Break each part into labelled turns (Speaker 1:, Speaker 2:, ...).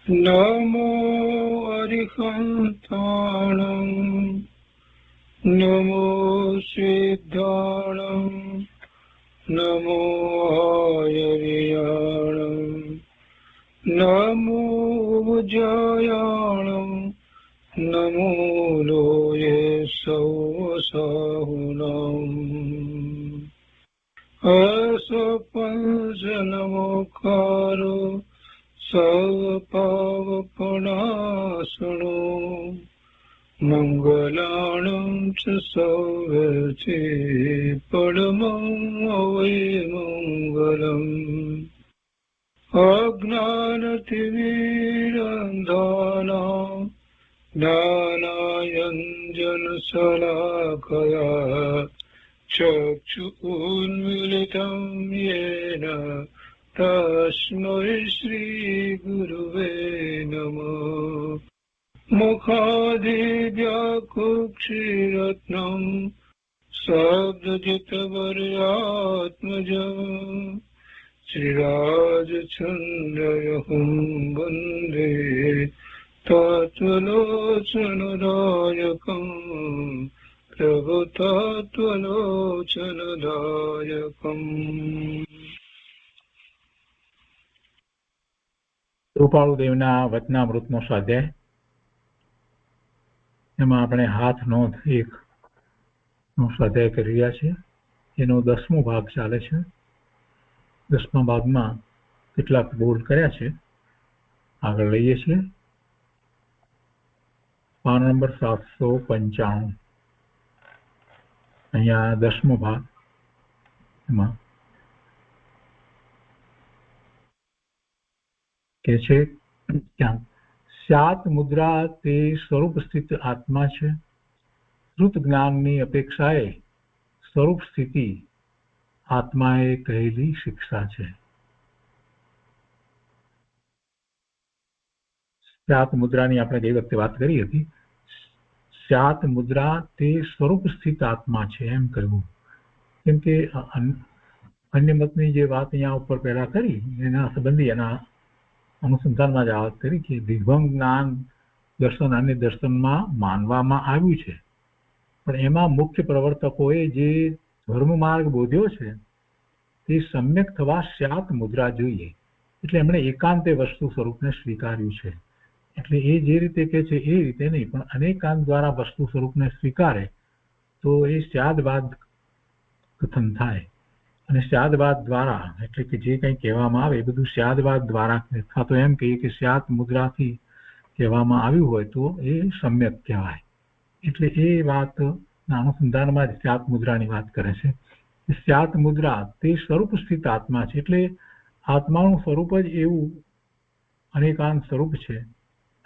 Speaker 1: नमो अरिहन्ताणं नमो सिद्धाणं नमो आयर्याणं नमो जयाणं नमो लोये सौसाहुनम् असपंजनमोकारो सर्वपावपनाशनो मङ्गलानं च सौवर्चे परमं वै मङ्गलम् अज्ञानतिमिरन्धानां ज्ञानाञ्जनशलाकया चक्षुरुन्मीलितं येन तस्मै श्रीगुरुवे नमः मुखादिव्याकुक्षिरत्नं शब्दजितवर्यात्मजम् श्रीराजचन्द्रयहुं वन्दे तत्त्वलोचनदायकम् प्रभुतत्त्वलोचनदायकम्।
Speaker 2: કૃપાળુદેવના વચનામૃતનો સ્વાધ્યાય. એમાં આપણે હાથ નોંધ 1 નો સ્વાધ્યાય કરી રહ્યા છીએ. એનો 10મો ભાગ ચાલે છે. 10મા ભાગમાં કેટલાક બોર્ડ કર્યા છે. આગળ લઈએ છીએ. પાનો નંબર 795. અહીંયા 10મો ભાગ. એમાં કે છે સ્યાત મુદ્રા તે સ્વરૂપ સ્થિત આત્મા છે. શ્રુત જ્ઞાનની અપેક્ષાએ સ્વરૂપ સ્થિતિ આત્માએ કહેલી શિક્ષા છે. સ્યાત મુદ્રાની આપણે ગઈ વખતે વાત કરી હતી. સ્યાત મુદ્રા તે સ્વરૂપ સ્થિત આત્મા છે એમ કહ્યું. કેમ કે અન્ય મતની જે વાત અહીંયા ઉપર પહેલા કરી એના સંબંધી એના અનુસંધાનમાં જ આ વાત કરી કે દિગ્ભંગ જ્ઞાન દર્શન અને દર્શનમાં માનવામાં આવ્યું છે, પણ એમાં મુખ્ય પ્રવર્તકોએ જે ધર્મ માર્ગ બોધ્યો છે તે સમ્યક થવા સ્યાત મુદ્રા જોઈએ. એટલે એમણે એકાંતે વસ્તુ સ્વરૂપને સ્વીકાર્યું છે. એટલે એ જે રીતે કે છે એ રીતે નહીં, પણ અનેકાંત દ્વારા વસ્તુ સ્વરૂપને સ્વીકારે તો એ સ્યાદવાદ કથન થાય. અને સ્યાદવાદ દ્વારા એટલે કે જે કંઈ કહેવામાં આવે એ બધું સ્યાદવાદ દ્વારા, અથવા તો એમ કહીએ કે સ્યાત મુદ્રાથી કહેવામાં આવ્યું હોય તો એ સમ્યક કહેવાય. એટલે એ વાતના અનુસંધાનમાં જ સ્યાત મુદ્રાની વાત કરે છે. સ્યાત મુદ્રા તે સ્વરૂપ સ્થિત આત્મા છે. એટલે આત્માનું સ્વરૂપ જ એવું અનેકાંત સ્વરૂપ છે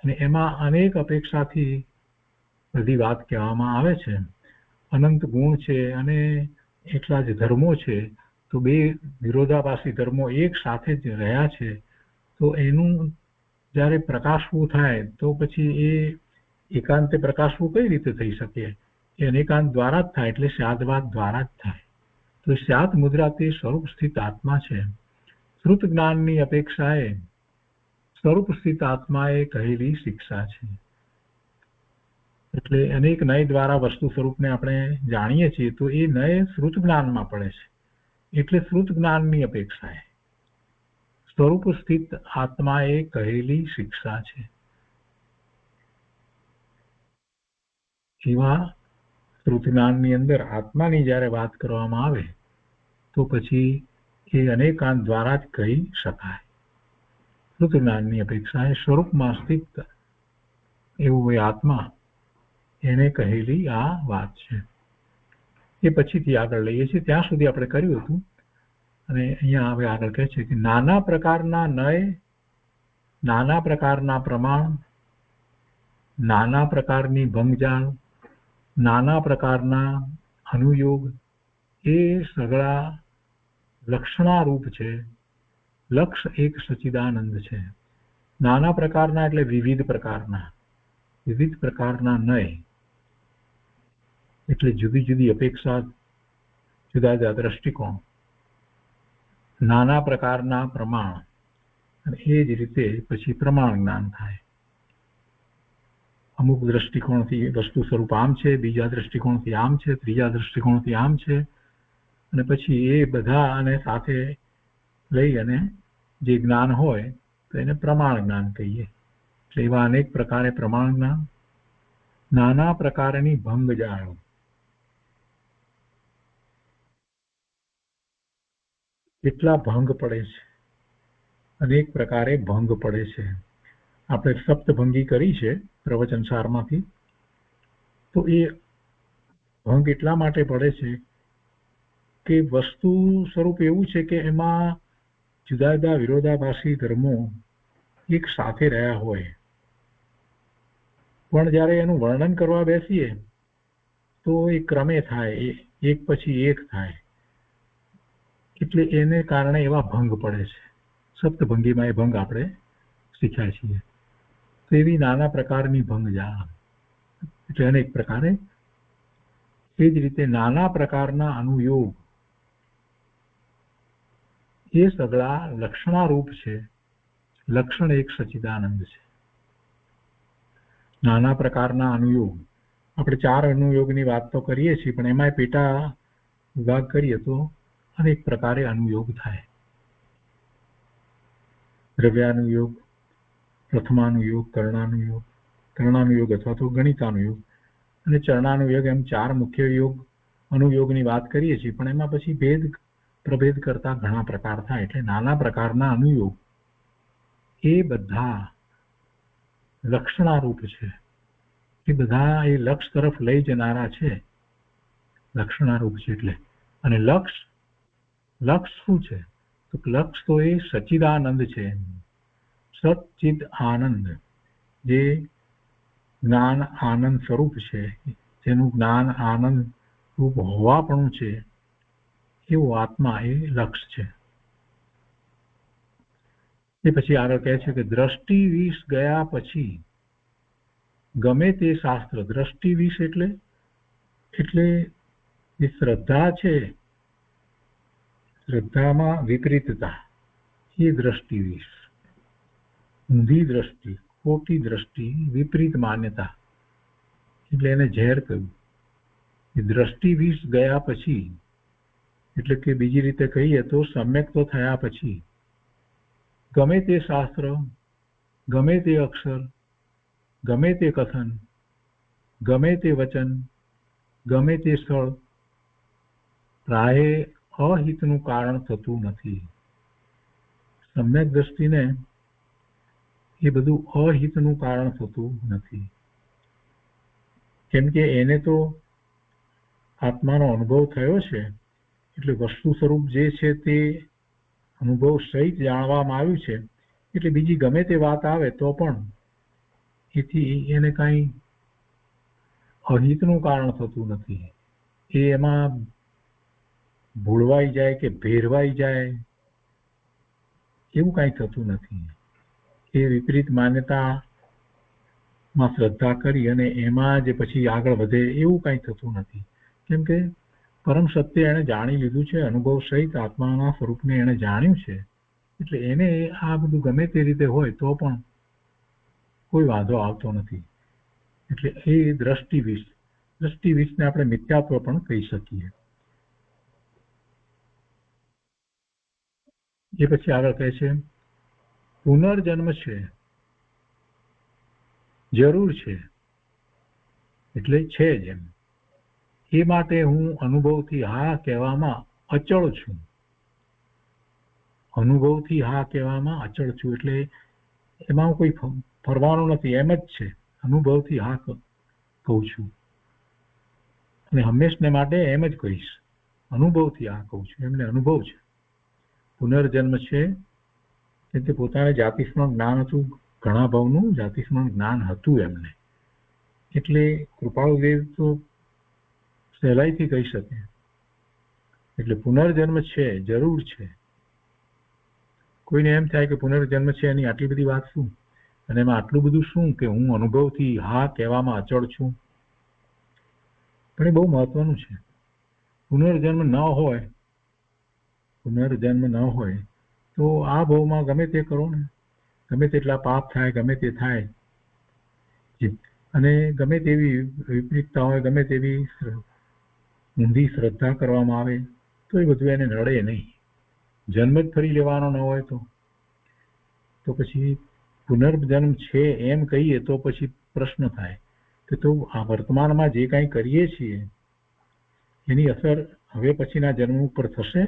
Speaker 2: અને એમાં અનેક અપેક્ષાથી બધી વાત કહેવામાં આવે છે. અનંત ગુણ છે અને એટલા જ ધર્મો છે, તો બે વિરોધાભાસી ધર્મો એક સાથે જ રહ્યા છે, તો એનું જ્યારે પ્રકાશવું થાય તો પછી એ એકાંતે પ્રકાશવું કઈ રીતે થઈ શકે? એ અનેકાંત દ્વારા જ થાય, એટલે સ્યાદવાદ દ્વારા જ થાય. તો સ્યાત મુદ્રા તે સ્વરૂપ સ્થિત આત્મા છે. શ્રુત જ્ઞાનની અપેક્ષાએ સ્વરૂપ સ્થિત આત્માએ કહેલી શિક્ષા છે. એટલે અનેક નય દ્વારા વસ્તુ સ્વરૂપને આપણે જાણીએ છીએ તો એ નય શ્રુત જ્ઞાનમાં પડે છે. એટલે શ્રુત જ્ઞાનની અપેક્ષાએ સ્વરૂપ સ્થિત આત્માએ કહેલી શિક્ષા છે. એવા શ્રુત જ્ઞાનની અંદર આત્માની જ્યારે વાત કરવામાં આવે તો પછી એ અનેકાંત દ્વારા જ કહી શકાય. શ્રુત જ્ઞાનની અપેક્ષાએ સ્વરૂપમાં સ્થિત એવું એ આત્મા એને કહેલી આ વાત છે. એ પછીથી આગળ લઈએ છીએ. ત્યાં સુધી આપણે કર્યું હતું અને અહીંયા હવે આગળ કહે છે કે નાના પ્રકારના નય, નાના પ્રકારના પ્રમાણ, નાના પ્રકારની ભંગજાળ, નાના પ્રકારના અનુયોગ એ સગળા લક્ષણારૂપ છે. લક્ષ એક સચ્ચિદાનંદ છે. નાના પ્રકારના એટલે વિવિધ પ્રકારના નય એટલે જુદી જુદી અપેક્ષા, જુદા જુદા દ્રષ્ટિકોણ. નાના પ્રકારના પ્રમાણ અને એ જ રીતે પછી પ્રમાણ જ્ઞાન થાય. અમુક દ્રષ્ટિકોણથી વસ્તુ સ્વરૂપ આમ છે, બીજા દ્રષ્ટિકોણથી આમ છે, ત્રીજા દ્રષ્ટિકોણથી આમ છે, અને પછી એ બધા અને સાથે લઈ અને જે જ્ઞાન હોય તો એને પ્રમાણ જ્ઞાન કહીએ. એટલે એવા અનેક પ્રકારે પ્રમાણ જ્ઞાન, નાના પ્રકારની ભંગ જાણો. કેટલા ભંગ પડે છે, અનેક પ્રકારે ભંગ પડે છે. આપણે સપ્તભંગી કરી છે પ્રવચનસારમાંથી, તો એ ભંગ એટલા માટે પડે છે કે વસ્તુ સ્વરૂપ એવું છે કે એમાં જુદા જુદા વિરોધાભાસી ધર્મો એક સાથે રહ્યા હોય, પણ જ્યારે એનું વર્ણન કરવા બેસીએ તો એ ક્રમે થાય, એક પછી એક થાય, એટલે એને કારણે એવા ભંગ પડે છે. સપ્તભંગીમાં એ ભંગ આપણે શીખ્યા છીએ. તો એવી નાના પ્રકારની ભંગ જાણ, એટલે અનેક પ્રકારે. એ જ રીતે નાના પ્રકારના અનુયોગ એ સગળા લક્ષણારૂપ છે. લક્ષણ એક સચ્ચિદાનંદ છે. નાના પ્રકારના અનુયોગ, આપણે 4 અનુયોગની વાત તો કરીએ છીએ, પણ એમાં પેટા વિભાગ કરીએ તો અનેક પ્રકારે અનુયોગ થાય. દ્રવ્યાનુયોગ, પ્રથમાનુયોગ, કરણાનુયોગ અથવા તો ગણિતાનુયોગ અને ચરણાનુયોગ, એમ 4 મુખ્ય યોગ અનુયોગની વાત કરીએ છીએ, પણ એમાં પછી ભેદ પ્રભેદ કરતા ઘણા પ્રકાર થાય. એટલે નાના પ્રકારના અનુયોગ એ બધા લક્ષણારૂપ છે. એ બધા એ લક્ષ તરફ લઈ જનારા છે, લક્ષણારૂપ છે. એટલે અને લક્ષ શું છે? તો લક્ષ તો એ સચ્ચિદાનંદ છે. સચ્ચિદ આનંદ, જે જ્ઞાન આનંદ સ્વરૂપ છે, જેનું જ્ઞાન આનંદ રૂપ હોવાપણું છે, એવો આત્મા એ લક્ષ છે. એ પછી આગળ કહે છે કે દ્રષ્ટિ વિષ ગયા પછી ગમે તે શાસ્ત્ર, દ્રષ્ટિ વિષ એટલે જે શ્રદ્ધા છે, શ્રદ્ધામાં વિપરીતતા, એ દ્રષ્ટિ વિષ. ઊંધી દ્રષ્ટિ, ખોટી દ્રષ્ટિ, વિપરીત માન્યતા, એટલે એને ઝેર કહ્યું. એ દ્રષ્ટિ વિષ ગયા પછી, એટલે કે બીજી રીતે કહીએ તો સમ્યક તો થયા પછી ગમે તે શાસ્ત્ર, ગમે તે અક્ષર, ગમે તે કથન, ગમે તે વચન, ગમે તે સ્થળ પ્રાયે અહિતનું કારણ થતું નથી. સમ્યક દ્રષ્ટિને એ બધું અહિતનું કારણ થતું નથી, કેમ કે એને તો આત્માનો અનુભવ થયો છે. એટલે વસ્તુ સ્વરૂપ જે છે તે અનુભવ સહિત જાણવામાં આવ્યું છે. એટલે બીજી ગમે તે વાત આવે તો પણ એથી એને કાંઈ અહિતનું કારણ થતું નથી. એ એમાં ભૂળવાઈ જાય કે ભેરવાઈ જાય એવું કાંઈ થતું નથી. એ વિપરીત માન્યતામાં શ્રદ્ધા કરી અને એમાં જે પછી આગળ વધે એવું કાંઈ થતું નથી, કેમ કે પરમ સત્ય એને જાણી લીધું છે. અનુભવ સહિત આત્માના સ્વરૂપને એને જાણ્યું છે. એટલે એને આ બધું ગમે તે રીતે હોય તો પણ કોઈ વાંધો આવતો નથી. એટલે એ દ્રષ્ટિવિષને આપણે મિથ્યાત્વ પણ કહી શકીએ. એ પછી આગળ કહે છે પુનર્જન્મ છે, જરૂર છે, એટલે છે જ એમ. એ માટે હું અનુભવથી હા કહેવામાં અચળ છું. અનુભવથી હા કહેવામાં અચળ છું એટલે એમાં કોઈ ફરવાનું નથી, એમ જ છે. અનુભવથી હા કહું છું અને હંમેશને માટે એમ જ કહીશ. અનુભવથી હા કહું છું, એમને અનુભવ છે. પુનર્જન્મ છે એટલે પોતાને જાતિસ્મરણ જ્ઞાન હતું, ઘણા ભાવનું જાતિસ્મરણ જ્ઞાન હતું એમને. એટલે કૃપાળુદેવ તો સહેલાઈથી કહી શકે. એટલે પુનર્જન્મ છે, જરૂર છે. કોઈને એમ થાય કે પુનર્જન્મ છે એની આટલી બધી વાત શું, અને એમાં આટલું બધું શું કે હું અનુભવથી હા કહેવામાં અચળ છું. પણ એ બહુ મહત્વનું છે. પુનર્જન્મ ન હોય તો આ ભાવમાં ગમે તે કરો ને ગમે તેટલા પાપ થાય, ગમે તે થાય, અને ગમે તેવી વિપરીતતા હોય, ગમે તેવી ઊંધી શ્રદ્ધા કરવામાં આવે તો એ બધું એને નડે નહીં. જન્મ જ ફરી લેવાનો ન હોય તો પછી પુનર્જન્મ છે એમ કહીએ તો પછી પ્રશ્ન થાય કે તો આ વર્તમાનમાં જે કાંઈ કરીએ છીએ એની અસર હવે પછીના જન્મ ઉપર થશે?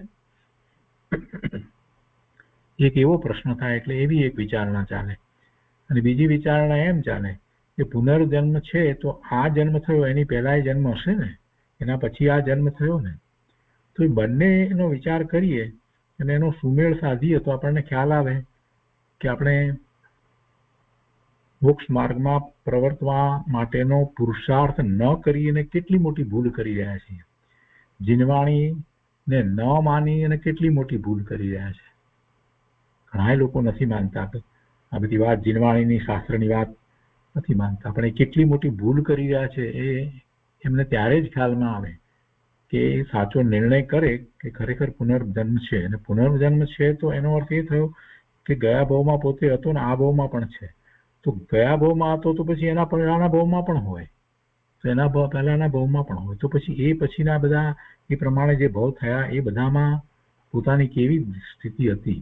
Speaker 2: એક એવો પ્રશ્ન થાય. એટલે એવી એક વિચારણા ચાલે. અને બીજી વિચારણા એમ ચાલે કે પુનર્જન્મ છે તો આ જન્મ થયો એની પહેલા જન્મ હશે ને, એના પછી આ જન્મ થયો ને. તો એ બંનેનો વિચાર કરીએ અને એનો સુમેળ સાધીએ તો આપણને ખ્યાલ આવે કે આપણે મોક્ષ માર્ગમાં પ્રવર્તવા માટેનો પુરુષાર્થ ન કરીને કેટલી મોટી ભૂલ કરી રહ્યા છીએ. જીનવાણીને ન માની અને કેટલી મોટી ભૂલ કરી રહ્યા છે. ઘણા લોકો નથી માનતા, આ બધી વાત જીનવાણીની શાસ્ત્રની વાત નથી માનતા, પણ એ કેટલી મોટી ભૂલ કરી રહ્યા છે એ એમને ત્યારે જ ખ્યાલમાં આવે કે એ સાચો નિર્ણય કરે કે ખરેખર પુનર્જન્મ છે. અને પુનર્જન્મ છે તો એનો અર્થ એ થયો કે ગયા ભાવમાં પોતે હતો ને આ ભાવમાં પણ છે. તો ગયા ભાવમાં હતો તો પછી એના પહેલાના ભાવમાં પણ હોય, તો એના પહેલાના ભાવમાં પણ હોય, તો પછી એ પછીના બધા એ પ્રમાણે જે ભાવ થયા એ બધામાં પોતાની કેવી સ્થિતિ હતી,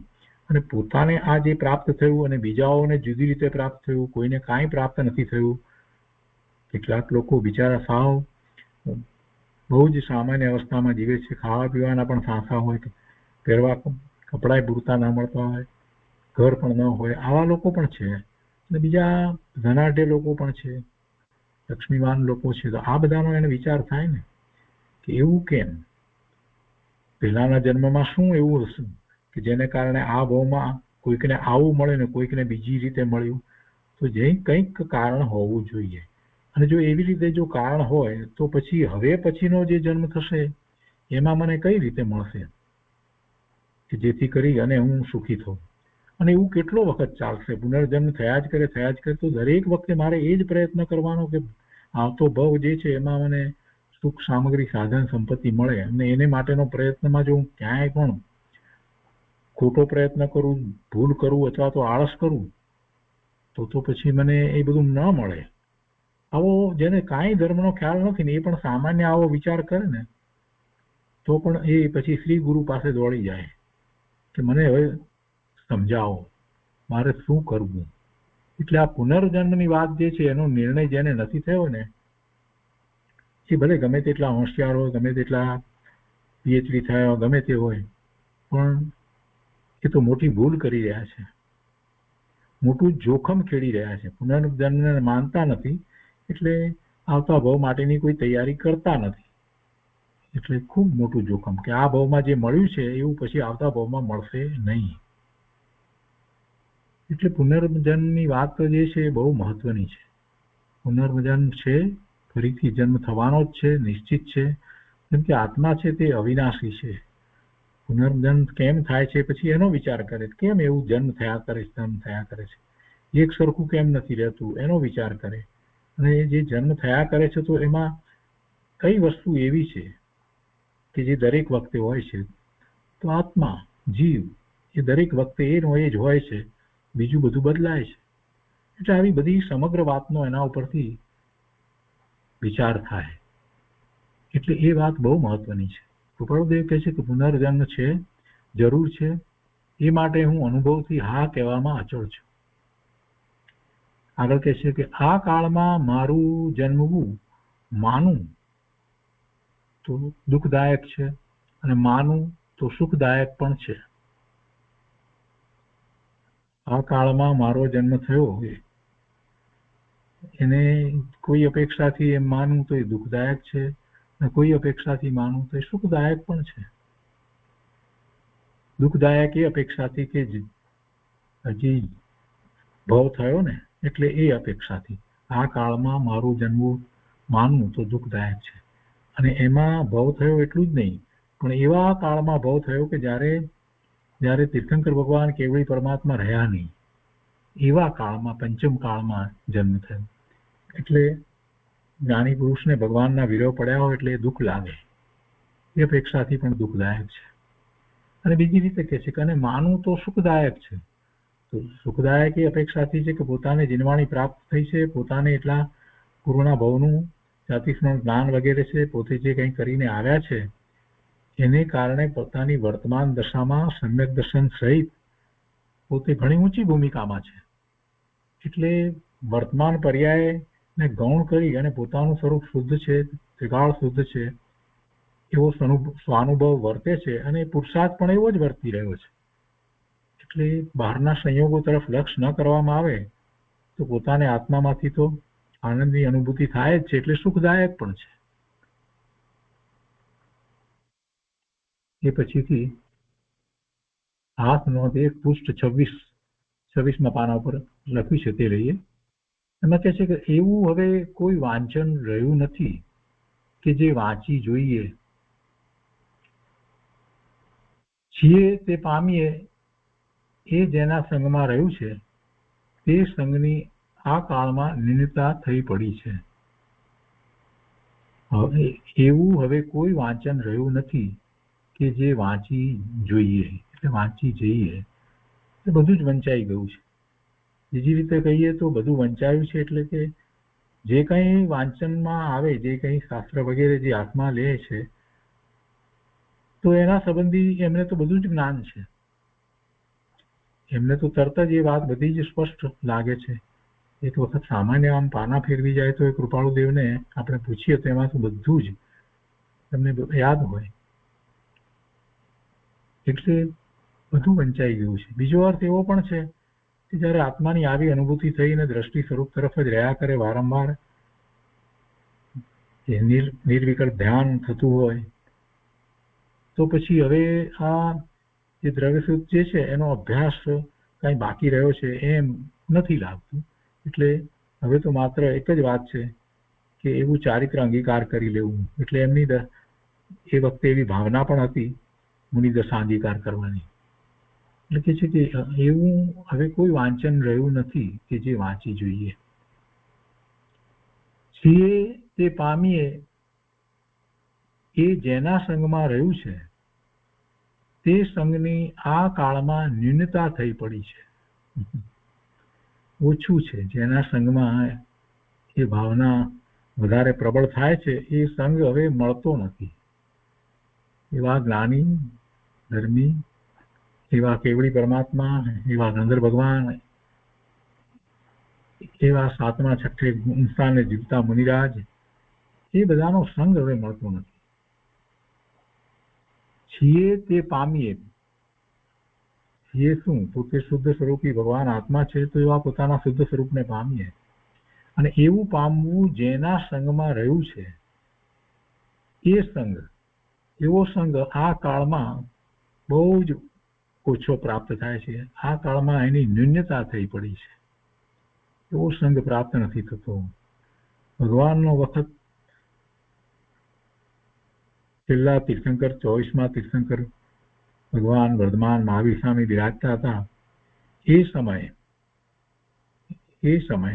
Speaker 2: અને પોતાને આ જે પ્રાપ્ત થયું અને બીજાઓને જુદી રીતે પ્રાપ્ત થયું, કોઈને કાંઈ પ્રાપ્ત નથી થયું. કેટલાક લોકો બિચારા સાવ બહુ જ સામાન્ય અવસ્થામાં જીવે છે, ખાવા પીવાના પણ સાંસા હોય, પહેરવા કપડાં પૂરતા ન મળતા હોય, ઘર પણ ન હોય, આવા લોકો પણ છે. અને બીજા ધનાઢ્ય લોકો પણ છે, લક્ષ્મીવાન લોકો છે. તો આ બધાનો એને વિચાર થાય ને કે એવું કેમ, પહેલાના જન્મમાં શું એવું હશે કે જેને કારણે આ ભાવમાં કોઈકને આવું મળે ને કોઈકને બીજી રીતે મળ્યું. તો જે કંઈક કારણ હોવું જોઈએ. અને જો એવી રીતે જો કારણ હોય તો પછી હવે પછીનો જે જન્મ થશે એમાં મને કઈ રીતે મળશે કે જેથી કરી અને હું સુખી થઉં? અને એવું કેટલો વખત ચાલશે? પુનર્જન્મ થયા જ કરે તો દરેક વખતે મારે એ જ પ્રયત્ન કરવાનો કે આવતો ભવ જે છે એમાં મને સુખ સામગ્રી સાધન સંપત્તિ મળે, અને એને માટેનો પ્રયત્નમાં જો હું ક્યાંય પણ ખોટો પ્રયત્ન કરું, ભૂલ કરું અથવા તો આળસ કરું તો પછી મને એ બધું ન મળે. આવો જેને કાંઈ ધર્મનો ખ્યાલ નથી ને એ પણ સામાન્ય આવો વિચાર કરે ને તો પણ એ પછી શ્રી ગુરુ પાસે દોડી જાય કે મને હવે સમજાવો મારે શું કરવું. એટલે આ પુનર્જન્મની વાત જે છે એનો નિર્ણય જેને નથી થયો ને એ ભલે ગમે તેટલા હોશિયાર હોય, ગમે તેટલા પીએચડી થયા હોય, ગમે તે હોય, પણ એ તો મોટી ભૂલ કરી રહ્યા છે, મોટું જોખમ ખેડી રહ્યા છે. પુનર્જન્મને માનતા નથી એટલે આવતા ભાવ માટેની કોઈ તૈયારી કરતા નથી. એટલે ખૂબ મોટું જોખમ કે આ ભાવમાં જે મળ્યું છે એવું પછી આવતા ભાવમાં મળશે નહીં. એટલે પુનર્જન્મની વાત જે છે એ બહુ મહત્વની છે. પુનર્જન્મ છે, ફરીથી જન્મ થવાનો જ છે, નિશ્ચિત છે. કેમ કે આત્મા છે તે અવિનાશી છે. પુનર્જન્મ કેમ થાય છે પછી એનો વિચાર કરે, કેમ એવું જન્મ થયા કરે છે, એક સરખું કેમ નથી રહેતું એનો વિચાર કરે. અને જે જન્મ થયા કરે છે તો એમાં કઈ વસ્તુ એવી છે કે જે દરેક વખતે હોય છે? તો આત્મા, જીવ એ દરેક વખતે એ જ હોય છે, બીજું બધું બદલાય છે. એટલે આવી બધી સમગ્ર વાતનો એના ઉપરથી વિચાર થાય. એટલે એ વાત બહુ મહત્વની છે. કૃપાળુદેવ કહે છે કે પુનર્જન્મ છે, જરૂર છે, એ માટે હું અનુભવથી હા કહેવામાં અચળ છું. આગળ કહે છે કે આ કાળમાં મારું જન્મવું માનું તો દુઃખદાયક છે અને માનું તો સુખદાયક પણ છે. આ કાળમાં મારો જન્મ થયો એને કોઈ અપેક્ષાથી એમ માનવું તો એ દુઃખદાયક છે, અને કોઈ અપેક્ષાથી માનવું તો એ સુખદાયક પણ છે. દુઃખદાયક એ અપેક્ષાથી કે હજી ભવ થયો ને એટલે એ અપેક્ષાથી આ કાળમાં મારું જન્મ માનવું તો દુઃખદાયક છે. અને એમાં ભવ થયો એટલું જ નહીં, પણ એવા કાળમાં ભવ થયો કે જ્યારે તીર્થંકર ભગવાન કેવળી પરમાત્મા રહ્યા નહીં, એવા કાળમાં પંચમ કાળમાં જન્મ થયો. એટલે જ્ઞાની પુરુષને ભગવાનના વિરહ પડ્યા હોય એટલે દુઃખ લાગે, એ અપેક્ષાથી પણ દુઃખદાયક છે. અને બીજી રીતે કહે છે કે અને માનવું તો સુખદાયક છે. તો સુખદાયક એ અપેક્ષાથી છે કે પોતાને જીનવાણી પ્રાપ્ત થઈ છે, પોતાને એટલા પૂર્વના ભવનું જાતિસ્મરણ જ્ઞાન વગેરે છે, પોતે જે કંઈ કરીને આવ્યા છે એને કારણે પોતાની વર્તમાન દશામાં સમ્યક દર્શન સહિત પોતે ઘણી ઊંચી ભૂમિકામાં છે. એટલે વર્તમાન પર્યાયને ગૌણ કરી અને પોતાનું સ્વરૂપ શુદ્ધ છે, ત્રિકાળ શુદ્ધ છે એવો સ્વાનુભવ વર્તે છે અને પુરુષાર્થ પણ એવો જ વર્તી રહ્યો છે. એટલે બહારના સંયોગો તરફ લક્ષ ન કરવામાં આવે તો પોતાને આત્મામાંથી તો આનંદની અનુભૂતિ થાય જ છે, એટલે સુખદાયક પણ છે. એ પછીથી હાથ નોંધ 1 પૃષ્ઠ 26માં પાના ઉપર લખ્યું છે તે લઈએ. એમાં કહે છે કે એવું હવે કોઈ વાંચન રહ્યું નથી કે જે વાંચી જોઈએ. છીએ તે પામીએ એ જેના સંગમાં રહ્યું છે તે સંગની આ કાળમાં નિન્નતા થઈ પડી છે. એવું હવે કોઈ વાંચન રહ્યું નથી કે જે વાંચી જોઈએ, એટલે વાંચી જઈએ એ બધું જ વંચાઈ ગયું છે. બીજી રીતે કહીએ તો બધું વંચાયું છે એટલે કે જે કંઈ વાંચનમાં આવે, જે કંઈ શાસ્ત્ર વગેરે જે હાથમાં લે છે તો એના સંબંધી એમને તો બધું જ જ્ઞાન છે. એમને તો તરત જ એ વાત બધી જ સ્પષ્ટ લાગે છે. એક વખત સામાન્ય આમ પાના ફેરવી જાય તો એ કૃપાળુદેવને આપણે પૂછીએ તો એમાં તો બધું જ તમને યાદ હોય. એટલે બધું વંચાઈ ગયું છે. બીજો અર્થ એવો પણ છે કે જયારે આત્માની આવી અનુભૂતિ થઈને દ્રષ્ટિ સ્વરૂપ તરફ જ રહ્યા કરે, વારંવાર નિર્વિકલ્પ ધ્યાન થતું હોય તો પછી હવે આ જે દ્રવ્યસુખ જે છે એનો અભ્યાસ કઈ બાકી રહ્યો છે એમ નથી લાગતું. એટલે હવે તો માત્ર એક જ વાત છે કે એવું ચારિત્ર અંગીકાર કરી લેવું. એટલે એમની એ વખતે એવી ભાવના પણ હતી મુનિદશા અંગીકાર કરવાની. એટલે કે છે કે એવું હવે કોઈ વાંચન રહ્યું નથી કે જે વાંચી જોઈએ. છીએ તે પામીએ એ જેના સંગમાં રહ્યું છે તે સંગની આ કાળમાં ન્યૂનતા થઈ પડી છે. ઓછું છે. જેના સંગમાં એ ભાવના વધારે પ્રબળ થાય છે એ સંગ હવે મળતો નથી. એવા જ્ઞાની, ધર્મી, એવા કેવળી પરમાત્મા, એવા ગંધર્વ ભગવાન, એવા 7મા 6ઠે ઇન્સાનને જીવતા મુનિરાજ, એ બધાનો સંગ હવે મળતો નથી. છીએ તે પામીએ. છીએ શું? પોતે શુદ્ધ સ્વરૂપી ભગવાન આત્મા છે તો એવા પોતાના શુદ્ધ સ્વરૂપને પામીએ. અને એવું પામવું જેના સંગમાં રહ્યું છે એ સંગ, એવો સંગ આ કાળમાં બહુ જ ઓછો પ્રાપ્ત થાય છે. આ કાળમાં એની ન્યૂનતા થઈ પડી છે. એવો સંગ પ્રાપ્ત નથી થતો. ભગવાનનો વખત છેલ્લા તીર્થંકર 24મા તીર્થંકર ભગવાન વર્ધમાન મહાવીર સ્વામી બિરાજતા હતા એ સમય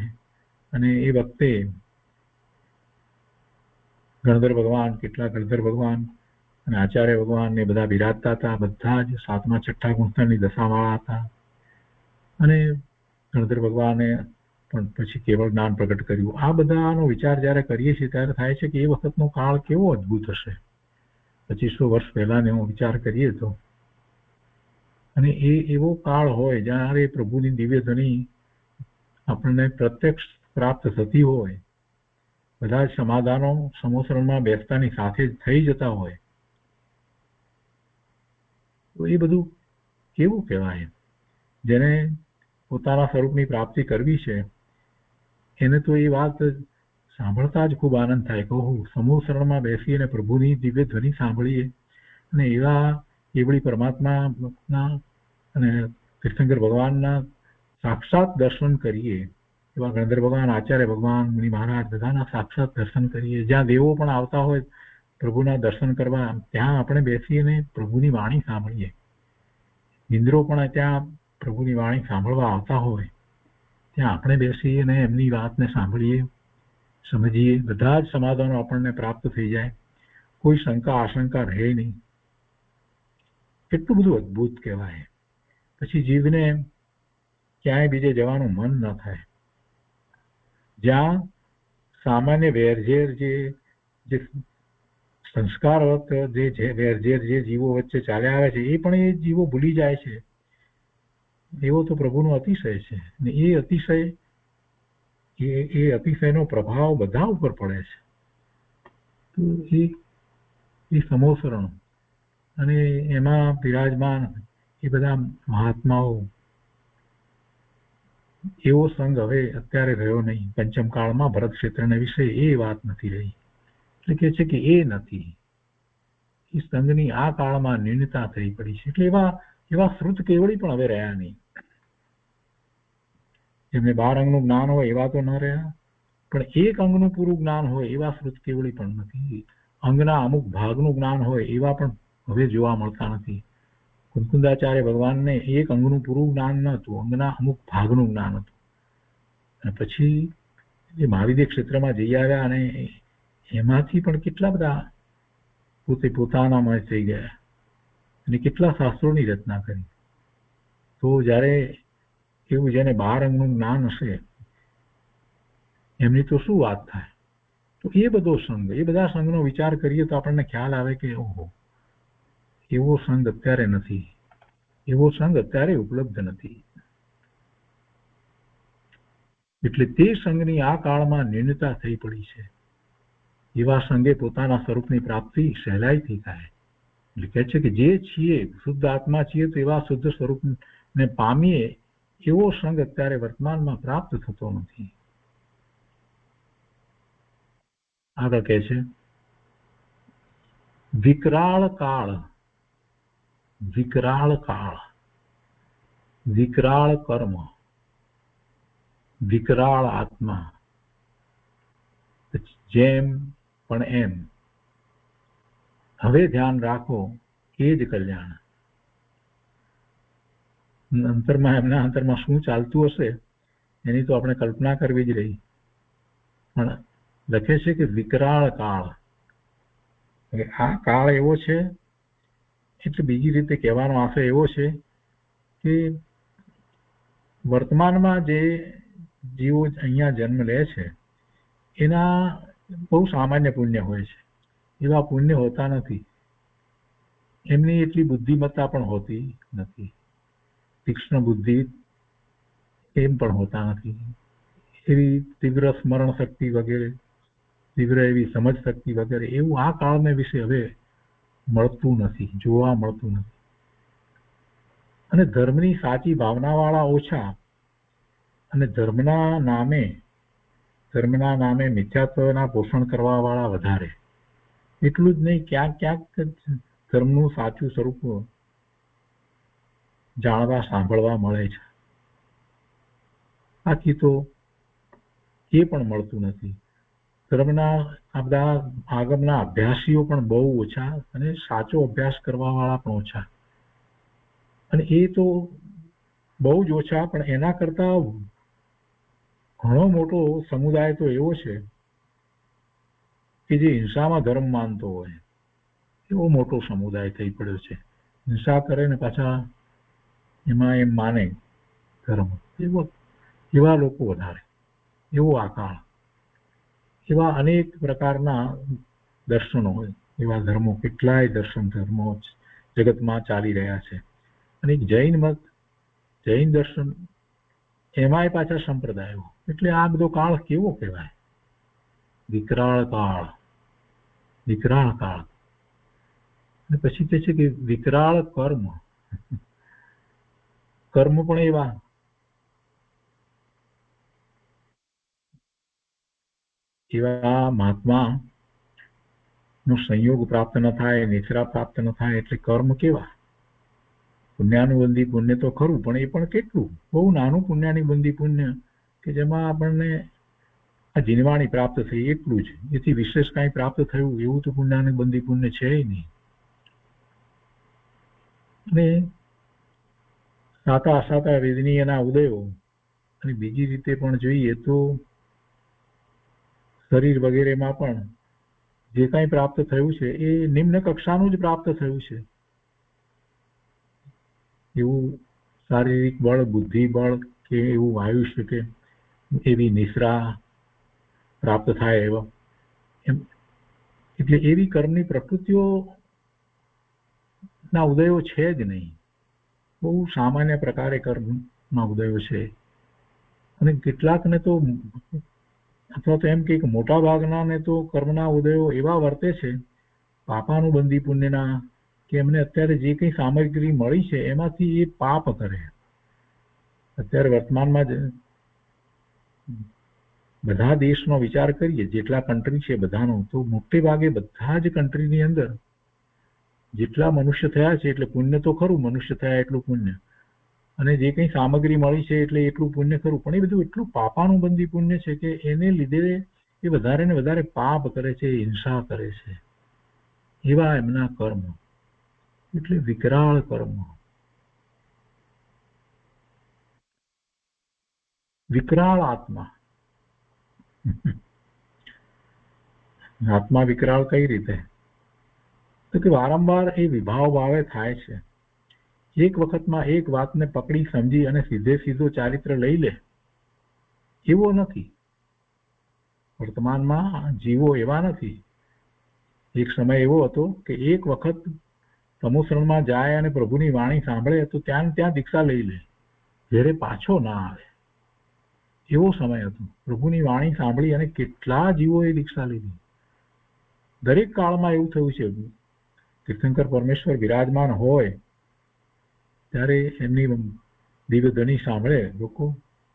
Speaker 2: અને એ વખતે ગણધર ભગવાન, કેટલાક ગણધર ભગવાન અને આચાર્ય ભગવાન ને બધા બિરાજતા હતા. બધા જ 7મા 6ઠા ગુણસ્તરની દશાવાળા હતા. અને ગણધર ભગવાને પણ પછી કેવળ જ્ઞાન પ્રગટ કર્યું. આ બધાનો વિચાર જયારે કરીએ છીએ ત્યારે થાય છે કે એ વખતનો કાળ કેવો અદભુત હશે. 2500 વર્ષ પહેલાનો વિચાર કરીએ તો. અને એ એવો કાળ હોય જ્યારે પ્રભુની દિવ્ય ધ્વનિ આપણને પ્રત્યક્ષ પ્રાપ્ત થતી હોય, બધા જ સમાધાનો સમોસરણમાં બેસતાની સાથે જ થઈ જતા હોય, તો એ બધું કેવું કહેવાય? જેને પોતાના સ્વરૂપની પ્રાપ્તિ કરવી છે એને તો એ વાત સાંભળતા જ ખૂબ આનંદ થાય. કહું સમૂહશરણમાં બેસી અને પ્રભુની દિવ્ય ધ્વનિ સાંભળીએ અને એવા કેવળી પરમાત્માના અને તીર્થંકર ભગવાનના સાક્ષાત દર્શન કરીએ. એવા ગણધર ભગવાન, આચાર્ય ભગવાન, મુનિ મહારાજ બધાના સાક્ષાત દર્શન કરીએ. જ્યાં દેવો પણ આવતા હોય પ્રભુના દર્શન કરવા, ત્યાં આપણે બેસીને પ્રભુની વાણી સાંભળીએ. ઇન્દ્રો પણ ત્યાં પ્રભુની વાણી સાંભળવા આવતા હોય ત્યાં આપણે બેસીએ અને એમની વાતને સાંભળીએ, સમજીએ. બધા જ સમાધાનો આપણને પ્રાપ્ત થઈ જાય. કોઈ શંકા આશંકા રહે નહીં. એટલું બધું અદભુત કહેવાય. પછી જીવને ક્યાંય બીજે જવાનું મન ન થાય. જ્યાં સામાન્ય વેરઝેર જે સંસ્કારવત જે વેરઝેર જે જીવો વચ્ચે ચાલ્યા આવે છે એ પણ એ જીવો ભૂલી જાય છે. એવો તો પ્રભુનો અતિશય છે. ને એ અતિશય એ અતિશયનો પ્રભાવ બધા ઉપર પડે છે. તો એ સમોસરણ અને એમાં બિરાજમાન એ બધા મહાત્માઓ એવો સંગ હવે અત્યારે રહ્યો નહીં. પંચમ કાળમાં ભરત ક્ષેત્રને વિશે એ વાત નથી રહી. એટલે કે છે કે એ નથી. એ સંઘની આ કાળમાં ન્યૂનતા થઈ પડી છે. એટલે એવા શ્રુત કેવળી પણ હવે રહ્યા નહીં. જેમને 12 અંગનું જ્ઞાન હોય એવા તો ન રહ્યા, પણ એક અંગનું પૂરું જ્ઞાન હોય એવા શ્રુત કેવળી પણ નથી. અંગના અમુક ભાગનું જ્ઞાન હોય એવા પણ હવે જોવા મળતા નથી. કુંકુંદાચાર્ય ભગવાનને એક અંગનું પૂરું જ્ઞાન ન હતું, અંગના અમુક ભાગનું જ્ઞાન હતું. અને પછી જે મહાવિદ્ય ક્ષેત્રમાં જઈ આવ્યા અને એમાંથી પણ કેટલા બધા પોતે પોતાનામય થઈ ગયા અને કેટલા શાસ્ત્રોની રચના કરી. તો જ્યારે એવું જેને 12 અંગનું જ્ઞાન હશે એમની તો શું વાત થાય. તો એ બધો સંઘ, એ બધા સંઘનો વિચાર કરીએ તો આપણને ખ્યાલ આવે કે ઓહો, એવો સંઘ અત્યારે નથી, એવો સંઘ અત્યારે ઉપલબ્ધ નથી. એટલે તે સંઘની આ કાળમાં ન્યૂનતા થઈ પડી છે. એવા સંઘે પોતાના સ્વરૂપની પ્રાપ્તિ સહેલાઈથી થાય. એટલે કહે છે કે જે છીએ શુદ્ધ આત્મા છીએ તો એવા શુદ્ધ સ્વરૂપને પામીએ એવો સંઘ અત્યારે વર્તમાનમાં પ્રાપ્ત થતો નથી. આગળ કહે છે વિકરાળ કાળ, વિકરાળ કાળ, વિકરાળ કર્મ, વિકરાળ આત્મા, જેમ પણ એમ હવે ધ્યાન રાખો એ જ કલ્યાણ. અંતરમાં એમના અંતરમાં શું ચાલતું હશે એની તો આપણે કલ્પના કરવી જ રહી. પણ લખે છે કે વિકરાળ કાળ, આ કાળ એવો છે એટલે બીજી રીતે કહેવાનો આશય એવો છે કે વર્તમાનમાં જે જીવો અહીંયા જન્મ લે છે એના બહુ સામાન્ય પુણ્ય હોય છે. એવા પુણ્ય હોતા નથી. એમની એટલી બુદ્ધિમત્તા પણ હોતી નથી. તીક્ષ્ણ બુદ્ધિ એમ પણ હોતા નથી. એવી તીવ્ર સ્મરણ શક્તિ વગેરે, તીવ્ર એવી સમજ શક્તિ વગેરે એવું આ કાળને વિશે હવે મળતું નથી, જોવા મળતું નથી. અને ધર્મની સાચી ભાવનાવાળા ઓછા અને ધર્મના નામે મિથ્યાત્વના પોષણ કરવા વાળા વધારે. એટલું જ નહીં, ક્યાંક ક્યાંક ધર્મનું સાચું સ્વરૂપ જાણવા સાંભળવા મળે છે. બાકી તો એ પણ મળતું નથી. ધર્મના આ બધા આગમના અભ્યાસીઓ પણ બહુ ઓછા અને સાચો અભ્યાસ કરવા વાળા પણ ઓછા. અને એ તો બહુ જ ઓછા, પણ એના કરતા ઘણો મોટો સમુદાય તો એવો છે કે જે હિંસામાં ધર્મ માનતો હોય એવો મોટો સમુદાય થઈ પડ્યો છે. હિંસા કરે ને પાછા એમાં એમ માને ધર્મ, એવા લોકો વધારે. એવો આકાળ, એવા અનેક પ્રકારના દર્શનો હોય, એવા ધર્મો, કેટલાય ધર્મો જગતમાં ચાલી રહ્યા છે. અને જૈન મત, જૈન દર્શન, એમાંય પાછા સંપ્રદાયો. એટલે આ બધો કાળ કેવો કહેવાય? વિકરાળ કાળ, વિકરાળ કાળ. અને પછી તે છે કે વિકરાળ કર્મ, કર્મ પણ એવા મહાત્મા નો સંયોગ પ્રાપ્ત ન થાય, નિશ્રા પ્રાપ્ત ન થાય. એટલે કર્મ કેવા? પુણ્યાનુબંધી પુણ્ય તો ખરું, પણ એ પણ કેટલું? બહુ નાનું પુણ્યાનુબંધી પુણ્ય કે જેમાં આપણને આ જીનવાણી પ્રાપ્ત થઈ એટલું જ. એથી વિશેષ કાંઈ પ્રાપ્ત થયું એવું તો પુણ્યાનુબંધી પુણ્ય છે નહીં. અને સાતા અસાતા વેદનીયના ઉદયો, અને બીજી રીતે પણ જોઈએ તો શરીર વગેરેમાં પણ જે કાંઈ પ્રાપ્ત થયું છે એ નિમ્ન કક્ષાનું જ પ્રાપ્ત થયું છે. એવું શારીરિક બળ, બુદ્ધિ બળ કે એવું આયુષ્ય કે એવી નિશ્રા પ્રાપ્ત થાય એવા એમ, એટલે એવી કર્મની પ્રકૃતિઓ ના ઉદયો છે જ નહીં. બહુ સામાન્ય પ્રકારે કર્મના ઉદયો છે. અને કેટલાકને તો અથવા તો એમ કે મોટા ભાગના તો કર્મના ઉદયો એવા વર્તે છે પાપાનું બંધી પુણ્યના, કે એમને અત્યારે જે કંઈ સામગ્રી મળી છે એમાંથી એ પાપ કરે. અત્યારે વર્તમાનમાં જ બધા દેશનો વિચાર કરીએ, જેટલા કન્ટ્રી છે બધાનો, તો મોટે ભાગે બધા જ કન્ટ્રીની અંદર જેટલા મનુષ્ય થયા છે એટલે પુણ્ય તો ખરું, મનુષ્ય થયા એટલું પુણ્ય, અને જે કંઈ સામગ્રી મળી છે એટલે એટલું પુણ્ય ખરું, પણ એ બધું એટલું પાપાનું બંધી પુણ્ય છે કે એને લીધે એ વધારે ને વધારે પાપ કરે છે, હિંસા કરે છે. એવા એમના કર્મ, એટલે વિકરાળ કર્મ. વિકરાળ આત્મા. આત્મા વિકરાળ કઈ રીતે? તો કે વારંવાર એ વિભાવ ભાવે થાય છે. એક વખતમાં એક વાતને પકડી સમજી અને સીધે સીધો ચારિત્ર લઈ લે એવો નથી. વર્તમાનમાં જીવો એવા નથી. એક સમય એવો હતો કે એક વખત સમુસરણમાં જાય અને પ્રભુની વાણી સાંભળે તો ત્યાં દીક્ષા લઈ લે, ઘેરે પાછો ના આવે એવો સમય હતો. પ્રભુની વાણી સાંભળી અને કેટલા જીવોએ દીક્ષા લીધી. દરેક કાળમાં એવું થયું છે. તીર્થંકર પરમેશ્વર વિરાજમાન હોય ત્યારે એમની દિવ્ય ધ્વનિ સાંભળે લોકો,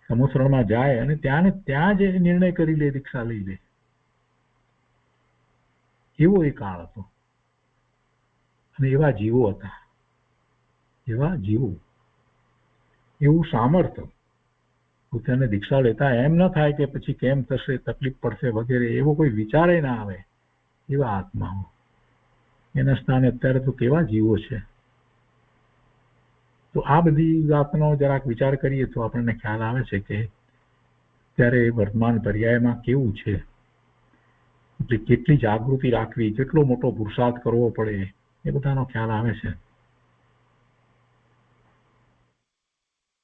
Speaker 2: સમુસરણમાં જાય અને ત્યાં જ નિર્ણય કરી લે, દીક્ષા લઈ લે. એવો એ કાળ હતો અને એવા જીવો હતા. એવા જીવો, એવું સામર્થ્ય. પોતાને દીક્ષા લેતા એમ ન થાય કે પછી કેમ થશે, તકલીફ પડશે વગેરે, એવો કોઈ વિચારે ના આવે. એવા આત્માઓ, એના સ્થાને અત્યારે તો કેવા જીવો છે. તો આ બધી વાતનો જરાક વિચાર કરીએ તો આપણને ખ્યાલ આવે છે કે ત્યારે વર્તમાન પર્યાયમાં કેવું છે. એટલે કેટલી જાગૃતિ રાખવી, કેટલો મોટો પુરુષાર્થ કરવો પડે, એ બધાનો ખ્યાલ આવે છે.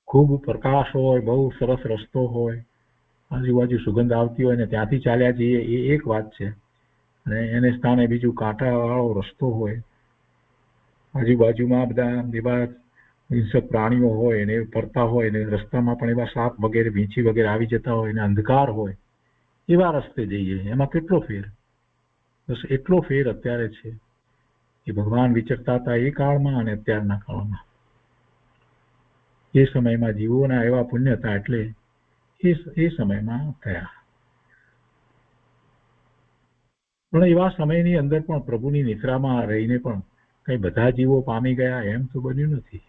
Speaker 2: ખૂબ પ્રકાશ હોય, બહુ સરસ રસ્તો હોય, આજુબાજુ સુગંધ આવતી હોય ને ત્યાંથી ચાલ્યા જઈએ એ એક વાત છે, અને એને સ્થાને બીજું કાંટાવાળો રસ્તો હોય, આજુબાજુમાં બધા એવા હિંસક પ્રાણીઓ હોય ને ફરતા હોય ને રસ્તામાં પણ એવા સાપ વગેરે, વીંછી વગેરે આવી જતા હોય ને અંધકાર હોય, એવા રસ્તે જઈએ. એમાં કેટલો ફેર? બસ એટલો ફેર અત્યારે છે. એ ભગવાન વિચરતા હતા એ કાળમાં અને અત્યારના કાળમાં. એ સમયમાં જીવોના એવા પુણ્ય હતા એટલે એ સમયમાં થયા. પણ એવા સમયની અંદર પણ પ્રભુની નિશ્રામાં રહીને પણ કઈ બધા જીવો પામી ગયા એમ તો બન્યું નથી.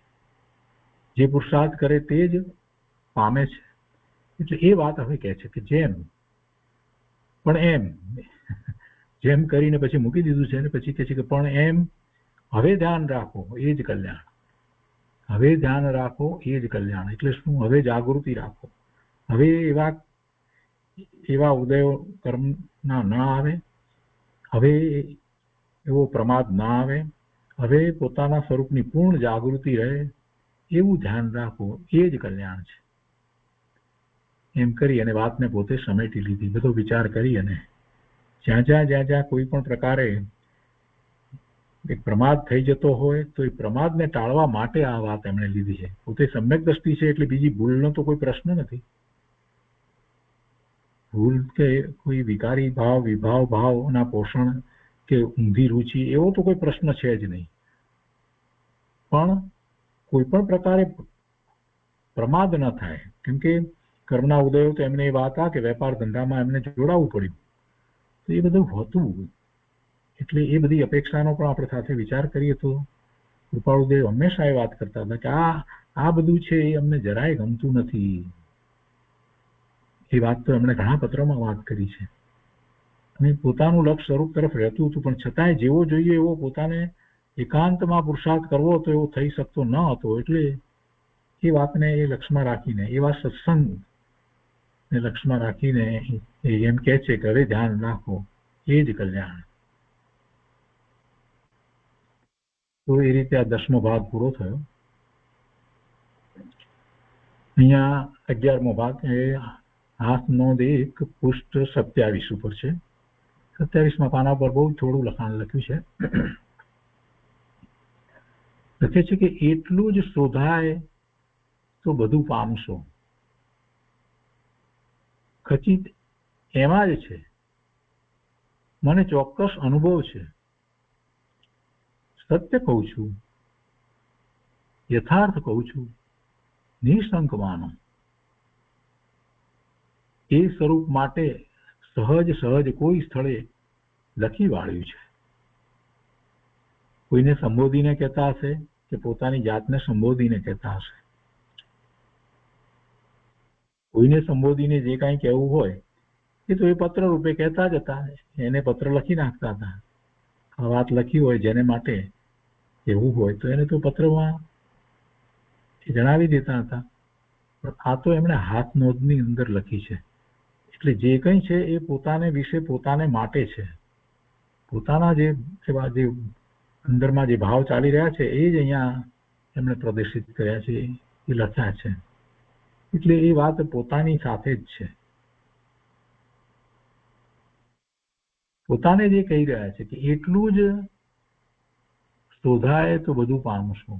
Speaker 2: જે પુરુષાર્થ કરે તે જ પામે છે. એટલે એ વાત હવે કહે છે કે જેમ કરીને પછી મૂકી દીધું છે ને પછી કહે છે કે પણ એમ હવે ધ્યાન રાખો એ જ કલ્યાણ. હવે ધ્યાન રાખો એ જ કલ્યાણ. એટલે શું? હવે જાગૃતિ રાખો. હવે એવા ઉદયો કર્મના ના આવે, હવે એવો પ્રમાદ ના આવે, હવે પોતાના સ્વરૂપની પૂર્ણ જાગૃતિ રહે, એવું ધ્યાન રાખો, એ જ કલ્યાણ છે. એમ કરી અને વાતને પોતે સમેટી લીધી. બધો વિચાર કરી અને જ્યાં કોઈ પણ પ્રકારે એક પ્રમાદ થઈ જતો હોય તો એ પ્રમાદને ટાળવા માટે આ વાત એમણે લીધી છે. પોતે સમ્યક દ્રષ્ટિ છે એટલે બીજી ભૂલનો તો કોઈ પ્રશ્ન નથી. ભૂલ કે કોઈ વિકારી ભાવ, વિભાવ ભાવના પોષણ કે ઊંધી રુચિ એવો તો કોઈ પ્રશ્ન છે જ નહીં. પણ કોઈ પણ પ્રકારે પ્રમાદ ન થાય. કેમ કે કર્મના ઉદયો તો એમને એ વાત કે વેપાર ધંધામાં એમને જોડાવવું પડ્યું, તો એ બધું હોતું. એટલે એ બધી અપેક્ષાનો પણ આપણે સાથે વિચાર કરીએ તો કૃપાળુદેવ હંમેશા એ વાત કરતા હતા કે આ બધું છે એ અમને જરાય ગમતું નથી. એ વાત તો એમણે ઘણા પત્રોમાં વાત કરી છે. અને પોતાનું લક્ષ્ય સ્વરૂપ તરફ રહેતું હતું, પણ છતાંય જેવો જોઈએ એવો પોતાને એકાંતમાં પુરુષાર્થ કરવો હતો એવો થઈ શકતો ન હતો. એટલે એ વાતને એ લક્ષ્યમાં રાખીને, એવા સત્સંગ ને લક્ષ્યમાં રાખીને એમ કે છે કે હવે ધ્યાન રાખો એ જ કલ્યાણ. તો એ રીતે આ 10મો ભાગ પૂરો થયો. અહીંયા 11મો ભાગ એ હાથ નોંધ 1 પૃષ્ઠ 27 ઉપર છે. 27મા પાના પર બહુ થોડું લખાણ લખ્યું છે. લખે છે કે એટલું જ શોધાય તો બધું પામશો. ખચિત એમાં જ છે, મને ચોક્કસ અનુભવ છે. સત્ય કહું છું, યથાર્થ કહું છું, નિઃશંક માનો. એ સ્વરૂપ માટે સહજ કોઈ સ્થળે લખી વાળ્યું છે. કોઈને સંબોધીને કહેતા હશે કે પોતાની જાતને સંબોધીને કહેતા હશે. કોઈને સંબોધીને જે કાંઈ કહેવું હોય એ તો એ પત્ર રૂપે કહેતા જ હતા. એને પત્ર લખી નાખતા હતા. આ વાત લખી હોય જેને માટે એવું હોય તો એને તો પત્રમાં જણાવી દેતા હતા. પણ આ તો એમણે હાથ નોંધની અંદર લખી છે. એટલે જે કંઈ છે એ પોતાને વિશે પોતાને માટે છે. પોતાના જે અંદરમાં જે ભાવ ચાલી રહ્યા છે એ જ અહીંયા એમણે પ્રદર્શિત કર્યા છે, એ લખ્યા છે. એટલે એ વાત પોતાની સાથે જ છે. પોતાને જે કહી રહ્યા છે કે એટલું જ શોધાય તો બધું પામશો.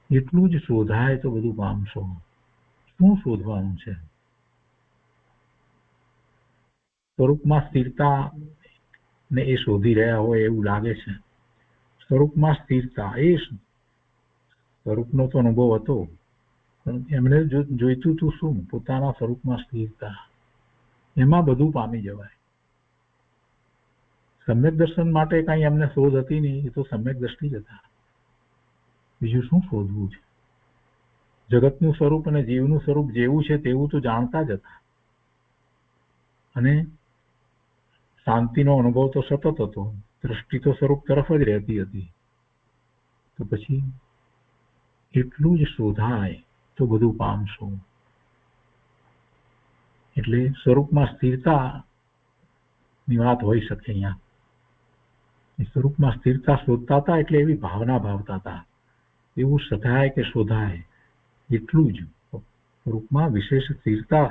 Speaker 2: એટલું જ શોધાય તો બધું પામશો. શું શોધવાનું છે? સ્વરૂપમાં સ્થિરતા ને એ શોધી રહ્યા હોય એવું લાગે છે. સ્વરૂપમાં સ્થિરતા, એ સ્વરૂપનો તો અનુભવ હતો, પણ એમણે જોઈતું હતું શું? પોતાના સ્વરૂપમાં સ્થિરતા. એમાં બધું પામી જવાય. સમ્યક દર્શન માટે કઈ એમને શોધ હતી નહીં, એ તો સમ્યક દ્રષ્ટિ જ હતા. બીજું શું શોધવું છે? જગતનું સ્વરૂપ અને જીવનું સ્વરૂપ જેવું છે તેવું તો જાણતા જ હતા. અને શાંતિનો અનુભવ તો સતત હતો. દ્રષ્ટિ તો સ્વરૂપ તરફ જ રહેતી હતી. તો પછી એટલું જ શોધાય તો બધું પામશો. એટલે સ્વરૂપમાં સ્થિરતા ની વાત હોઈ શકે. અહીંયા સ્વરૂપમાં સ્થિરતા શોધતા હતા એટલે એવી ભાવના ભાવતા હતા. એવું સધાય કે શોધાય એટલું જ સ્વરૂપમાં વિશેષ સ્થિરતા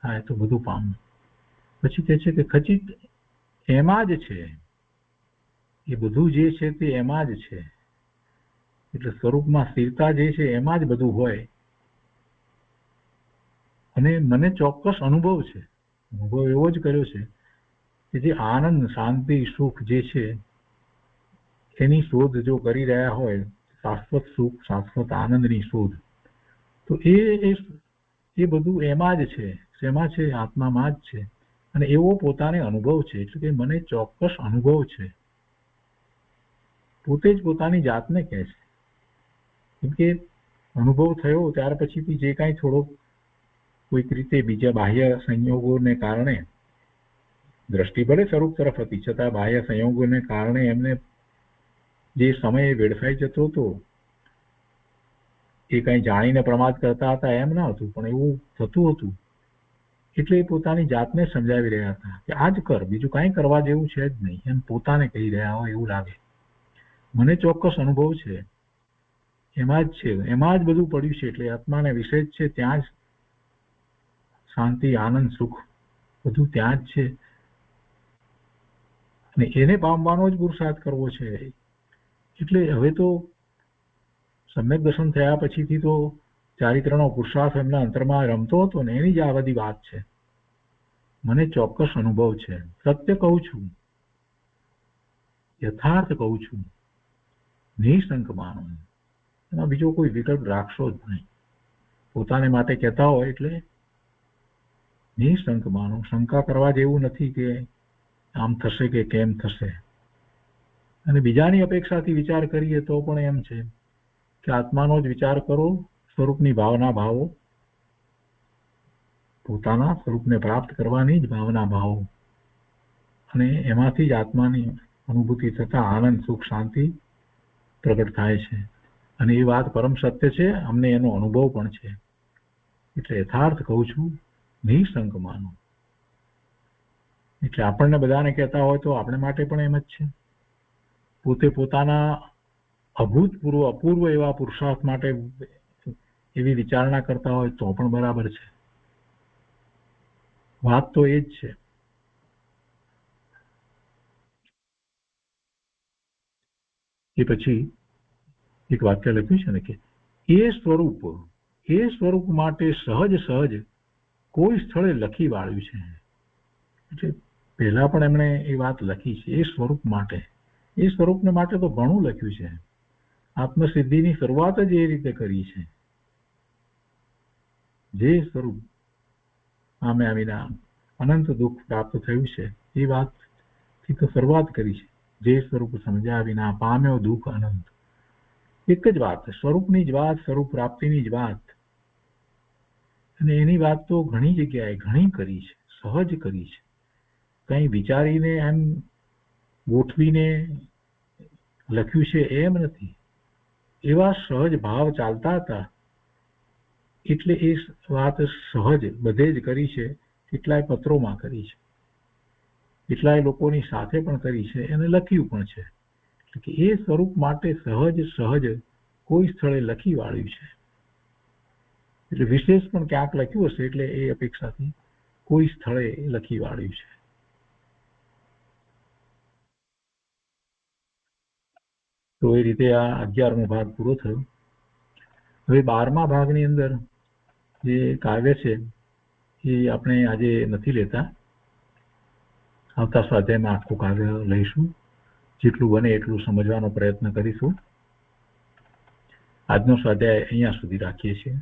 Speaker 2: થાય તો બધું પામ. પછી કહે છે કે ખચિત એમાં જ છે. એ બધું જે છે તે એમાં જ છે. એટલે સ્વરૂપમાં સ્થિરતા જે છે એમાં જ બધું હોય. અને મને ચોક્કસ અનુભવ છે. અનુભવ એવો જ કર્યો છે કે જે આનંદ, શાંતિ, સુખ જે છે એની શોધ જો કરી રહ્યા હોય, શાશ્વત સુખ, શાશ્વત આનંદની શોધ, તો એ બધું એમાં જ છે. શેમાં છે? આત્મામાં જ છે. અને એવો પોતાને અનુભવ છે. એટલે કે મને ચોક્કસ અનુભવ છે. પોતે જ પોતાની જાતને કહે છે. કેમ કે અનુભવ થયો ત્યાર પછીથી જે કાંઈ થોડોક કોઈક રીતે બીજા બાહ્ય સંયોગોને કારણે, દ્રષ્ટિ ભલે સ્વરૂપ તરફ હતી છતાં બાહ્ય સંયોગોને કારણે એમને જે સમય વેડફાઈ જતો હતો એ કંઈ જાણીને પ્રમાદ કરતા હતા એમ ન હતું, પણ એવું થતું હતું. એટલે એ પોતાની જાતને સમજાવી રહ્યા હતા કે આ જ કર, બીજું કાંઈ કરવા જેવું છે જ નહીં, એમ પોતાને કહી રહ્યા હોય એવું લાગે. મને ચોક્કસ અનુભવ છે. એમાં જ છે, એમાં જ બધું પડ્યું છે. એટલે આત્માને વિશે જ છે. ત્યાં જ શાંતિ, આનંદ, સુખ બધું ત્યાં જ છે. અને એને પામવાનો જ પુરુષાર્થ કરવો છે. એટલે હવે તો સમ્યક દર્શન થયા પછીથી તો ચારિત્રનો પુરુષાર્થ એમના અંતરમાં રમતો હતો ને એની જ આ બધી વાત છે. મને ચોક્કસ અનુભવ છે. સત્ય કહું છું, યથાર્થ કહું છું, નિઃશંક માનો. એમાં બીજો કોઈ વિકલ્પ રાખશો જ નહીં. પોતાને માટે કહેતા હોય એટલે નિઃશંક માનો. શંકા કરવા જેવું નથી કે આમ થશે કે કેમ થશે. અને બીજાની અપેક્ષાથી વિચાર કરીએ તો પણ એમ છે કે આત્માનો જ વિચાર કરો, સ્વરૂપની ભાવના ભાવો, પોતાના સ્વરૂપને પ્રાપ્ત કરવાની જ ભાવના ભાવો, અને એમાંથી જ આત્માની અનુભૂતિ થતા આનંદ, સુખ, શાંતિ પ્રગટ થાય છે. અને એ વાત પરમ સત્ય છે. અમને એનો અનુભવ પણ છે. એટલે યથાર્થ કહું છું, નિઃશંક માનો. એટલે આપણને બધાને કહેતા હોય તો આપણે માટે પણ એમ જ છે. પોતે પોતાના અભૂતપૂર્વ, અપૂર્વ એવા પુરુષાર્થ માટે એવી વિચારણા કરતા હોય તો પણ બરાબર છે. વાત તો એ જ છે. એ પછી એક વાક્ય લખ્યું છે ને કે એ સ્વરૂપ માટે સહજ સહજ કોઈ સ્થળે લખી વાળ્યું છે. એટલે પહેલા પણ એમણે એ વાત લખી છે. એ સ્વરૂપ માટે, એ સ્વરૂપને માટે તો ઘણું લખ્યું છે. આત્મસિદ્ધિની શરૂઆત જ એ રીતે કરી છે. જે સ્વરૂપ આમે આવીના અનંત દુઃખ પ્રાપ્ત થયું છે એ વાતથી તો શરૂઆત કરી છે. જે સ્વરૂપ સમજ્યા વિના પામ્યો દુઃખ અનંત. એક જ વાત, સ્વરૂપની જ વાત, સ્વરૂપ પ્રાપ્તિની જ વાત. અને એની વાત તો ઘણી જગ્યાએ ઘણી કરી છે, સહજ કરી છે. કંઈ વિચારીને એમ ગોઠવીને લખ્યું છે એમ નથી. એવા સહજ ભાવ ચાલતા હતા એટલે એ વાત સહજ બધે જ કરી છે. કેટલાય પત્રોમાં કરી છે, કેટલાય લોકોની સાથે પણ કરી છે, એને લખ્યું પણ છે. એટલે કે એ સ્વરૂપ માટે સહજ સહજ કોઈ સ્થળે લખી વાળ્યું છે. એટલે વિશેષ પણ ક્યાંક લખ્યું હશે એટલે એ અપેક્ષાથી કોઈ સ્થળે લખી વાળ્યું છે. તો એ રીતે આ 11મો ભાગ પૂરો થયો. હવે 12મા ભાગની અંદર જે કાવ્ય છે એ આપણે આજે નથી લેતા. આવતા સ્વાધ્યાયમાં આખું કાવ્ય લઈશું. જેટલું બને એટલું સમજવાનો પ્રયત્ન કરીશું. આજનો સ્વાધ્યાય અહીંયા સુધી રાખીએ છીએ.